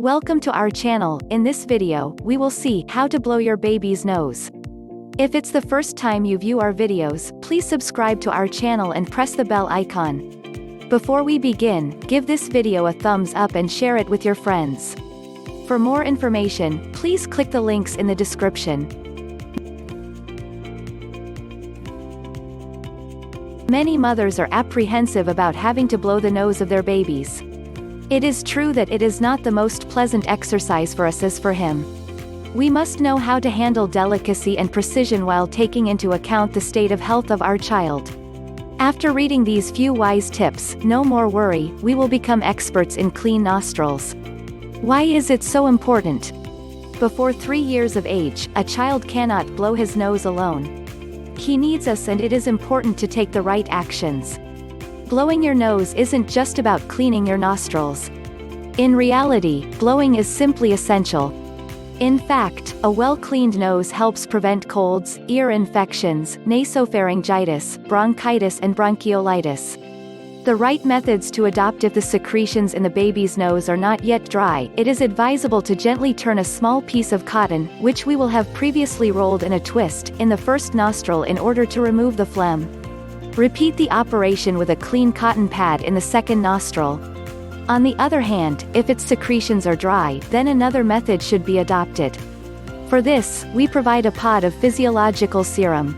Welcome to our channel. In this video, we will see how to blow your baby's nose. If it's the first time you view our videos, please subscribe to our channel and press the bell icon. Before we begin, give this video a thumbs up and share it with your friends. For more information, please click the links in the description. Many mothers are apprehensive about having to blow the nose of their babies. It is true that it is not the most pleasant exercise for us as for him. We must know how to handle delicacy and precision while taking into account the state of health of our child. After reading these few wise tips, no more worry, we will become experts in clean nostrils. Why is it so important? Before 3 years of age, a child cannot blow his nose alone. He needs us, and it is important to take the right actions. Blowing your nose isn't just about cleaning your nostrils. In reality, blowing is simply essential. In fact, a well-cleaned nose helps prevent colds, ear infections, nasopharyngitis, bronchitis and bronchiolitis. The right methods to adopt: if the secretions in the baby's nose are not yet dry, it is advisable to gently turn a small piece of cotton, which we will have previously rolled in a twist, in the first nostril in order to remove the phlegm. Repeat the operation with a clean cotton pad in the second nostril. On the other hand, if its secretions are dry, then another method should be adopted. For this, we provide a pod of physiological serum.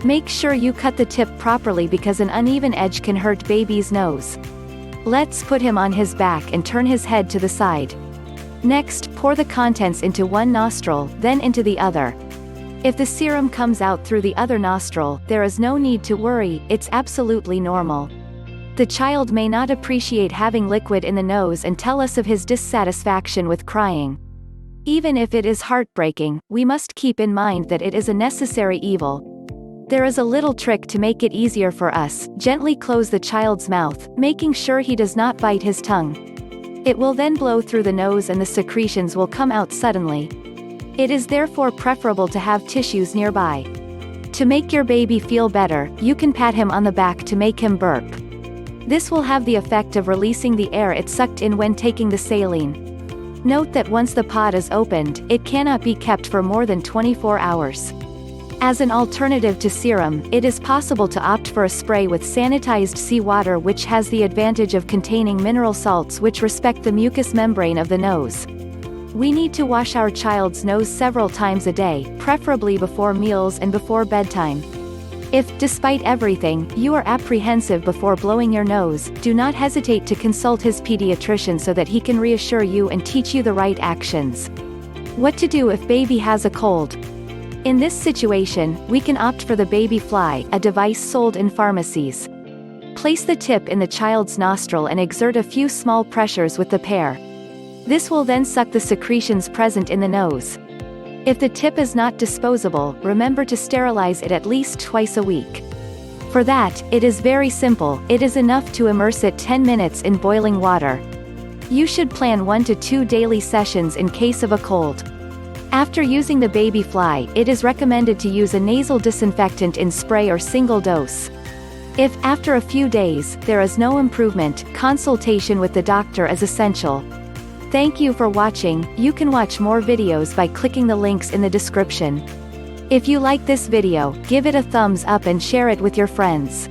Make sure you cut the tip properly because an uneven edge can hurt baby's nose. Let's put him on his back and turn his head to the side. Next, pour the contents into one nostril, then into the other. If the serum comes out through the other nostril, there is no need to worry, it's absolutely normal. The child may not appreciate having liquid in the nose and tell us of his dissatisfaction with crying. Even if it is heartbreaking, we must keep in mind that it is a necessary evil. There is a little trick to make it easier for us: gently close the child's mouth, making sure he does not bite his tongue. It will then blow through the nose and the secretions will come out suddenly. It is therefore preferable to have tissues nearby. To make your baby feel better, you can pat him on the back to make him burp. This will have the effect of releasing the air it sucked in when taking the saline. Note that once the pod is opened, it cannot be kept for more than 24 hours. As an alternative to serum, it is possible to opt for a spray with sanitized seawater, which has the advantage of containing mineral salts which respect the mucous membrane of the nose. We need to wash our child's nose several times a day, preferably before meals and before bedtime. If, despite everything, you are apprehensive before blowing your nose, do not hesitate to consult his pediatrician so that he can reassure you and teach you the right actions. What to do if baby has a cold? In this situation, we can opt for the baby fly, a device sold in pharmacies. Place the tip in the child's nostril and exert a few small pressures with the pair. This will then suck the secretions present in the nose. If the tip is not disposable, remember to sterilize it at least twice a week. For that, it is very simple. It is enough to immerse it 10 minutes in boiling water. You should plan 1 to 2 daily sessions in case of a cold. After using the baby fly, it is recommended to use a nasal disinfectant in spray or single dose. If, after a few days, there is no improvement, consultation with the doctor is essential. Thank you for watching. You can watch more videos by clicking the links in the description. If you like this video, give it a thumbs up and share it with your friends.